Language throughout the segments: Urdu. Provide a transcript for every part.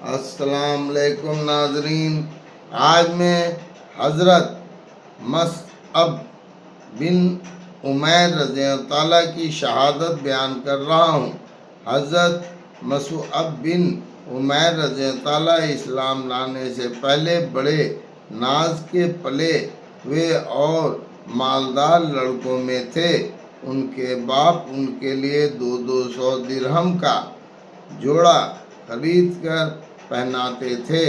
السلام علیکم ناظرین، آج میں حضرت مصعب بن عمیر رضی اللہ تعالیٰ کی شہادت بیان کر رہا ہوں۔ حضرت مصعب بن عمیر رضی اللہ تعالیٰ اسلام لانے سے پہلے بڑے ناز کے پلے ہوئے اور مالدار لڑکوں میں تھے۔ ان کے باپ ان کے لیے 200 درہم کا جوڑا خرید کر پہناتے تھے۔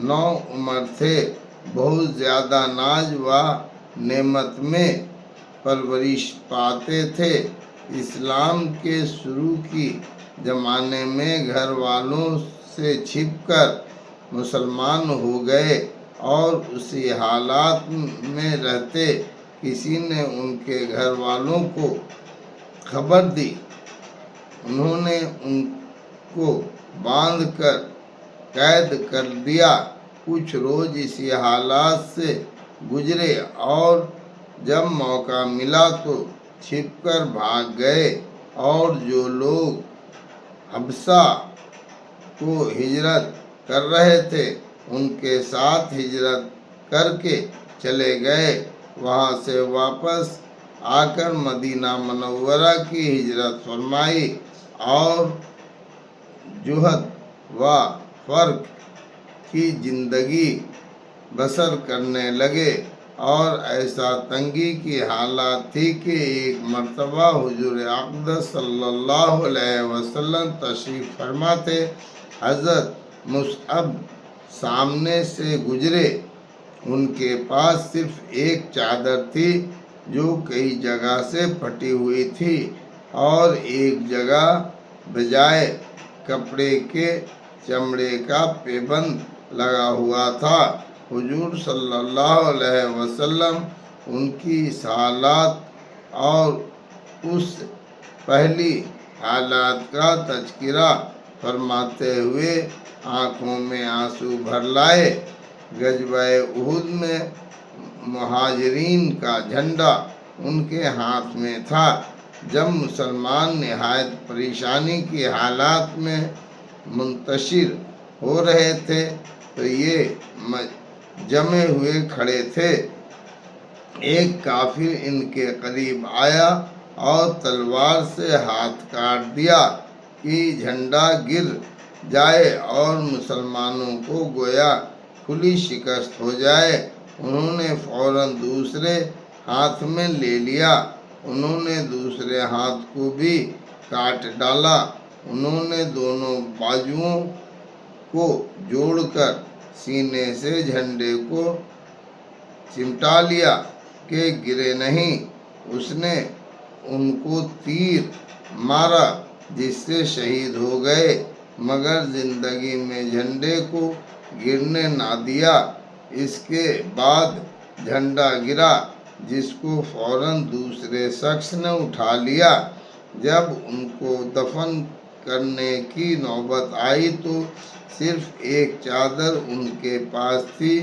نوعمر تھے، بہت زیادہ ناز و نعمت میں پرورش پاتے تھے۔ اسلام کے شروع کی زمانے میں گھر والوں سے چھپ کر مسلمان ہو گئے اور اسی حالات میں رہتے کسی نے ان کے گھر والوں کو خبر دی۔ انہوں نے ان کو باندھ کر قید کر دیا۔ کچھ روز اسی حالات سے گزرے اور جب موقع ملا تو چھپ کر بھاگ گئے، اور جو لوگ حبشہ کو ہجرت کر رہے تھے ان کے ساتھ ہجرت کر کے چلے گئے۔ وہاں سے واپس آ کر مدینہ منورہ کی ہجرت فرمائی اور زہد و فقر کی زندگی بسر کرنے لگے۔ اور ایسا تنگی کی حالت تھی کہ ایک مرتبہ حضور اقدس صلی اللہ علیہ وسلم تشریف فرما تھے۔ حضرت مصعب سامنے سے گزرے۔ ان کے پاس صرف ایک چادر تھی جو کئی جگہ سے پھٹی ہوئی تھی، اور ایک جگہ بجائے کپڑے کے چمڑے کا پیبند لگا ہوا تھا۔ حضور صلی اللہ علیہ وسلم ان کی اس حالت اور اس پہلی حالت کا تذکرہ فرماتے ہوئے آنکھوں میں آنسو بھر لائے۔ غزوہ احد میں مہاجرین کا جھنڈا ان کے ہاتھ میں تھا۔ جب مسلمان نہایت پریشانی کی حالات میں منتشر ہو رہے تھے تو یہ جمے ہوئے کھڑے تھے۔ ایک کافر ان کے قریب آیا اور تلوار سے ہاتھ کاٹ دیا کہ جھنڈا گر جائے اور مسلمانوں کو گویا کھلی شکست ہو جائے۔ انہوں نے فوراً دوسرے ہاتھ میں لے لیا۔ انہوں نے دوسرے ہاتھ کو بھی کاٹ ڈالا۔ انہوں نے دونوں بازوؤں کو جوڑ کر سینے سے جھنڈے کو چمٹا لیا کہ گرے نہیں۔ اس نے ان کو تیر مارا جس سے شہید ہو گئے، مگر زندگی میں جھنڈے کو گرنے نہ دیا۔ اس کے بعد جھنڈا گرا جس کو فوراً دوسرے شخص نے اٹھا لیا۔ جب ان کو دفن کرنے کی نوبت آئی تو صرف ایک چادر ان کے پاس تھی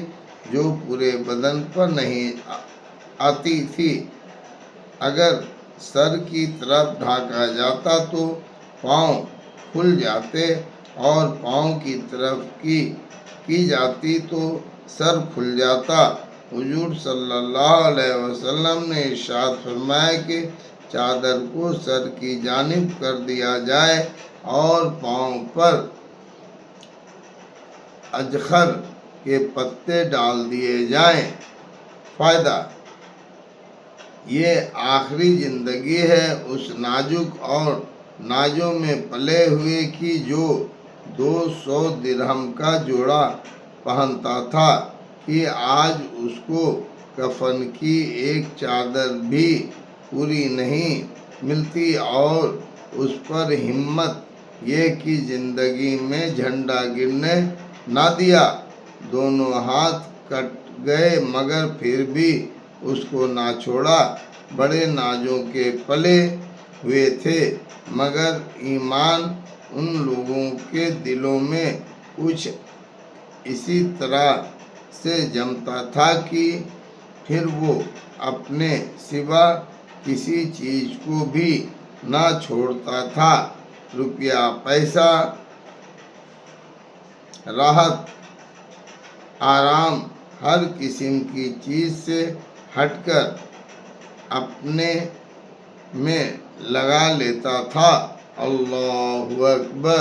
جو پورے بدن پر نہیں آتی تھی۔ اگر سر کی طرف ڈھانکا جاتا تو پاؤں کھل جاتے، اور پاؤں کی طرف کی جاتی تو سر کھل جاتا۔ حضور صلی اللہ علیہ وسلم نے ارشاد فرمایا کہ چادر کو سر کی جانب کر دیا جائے اور پاؤں پر اجخر کے پتے ڈال دیے جائیں۔ فائدہ: یہ آخری زندگی ہے اس نازک اور نازوں میں پلے ہوئے کی جو 200 درہم کا جوڑا پہنتا تھا، کہ آج اس کو کفن کی ایک چادر بھی پوری نہیں ملتی، اور اس پر ہمت یہ کہ زندگی میں جھنڈا گرنے نہ دیا۔ دونوں ہاتھ کٹ گئے مگر پھر بھی اس کو نہ چھوڑا۔ بڑے نازوں کے پلے ہوئے تھے، مگر ایمان ان لوگوں کے دلوں میں کچھ اسی طرح سے جمتا تھا کہ پھر وہ اپنے سوا کسی چیز کو بھی نہ چھوڑتا تھا۔ روپیہ پیسہ راحت آرام ہر قسم کی چیز سے ہٹ کر اپنے میں لگا لیتا تھا۔ اللہ اکبر۔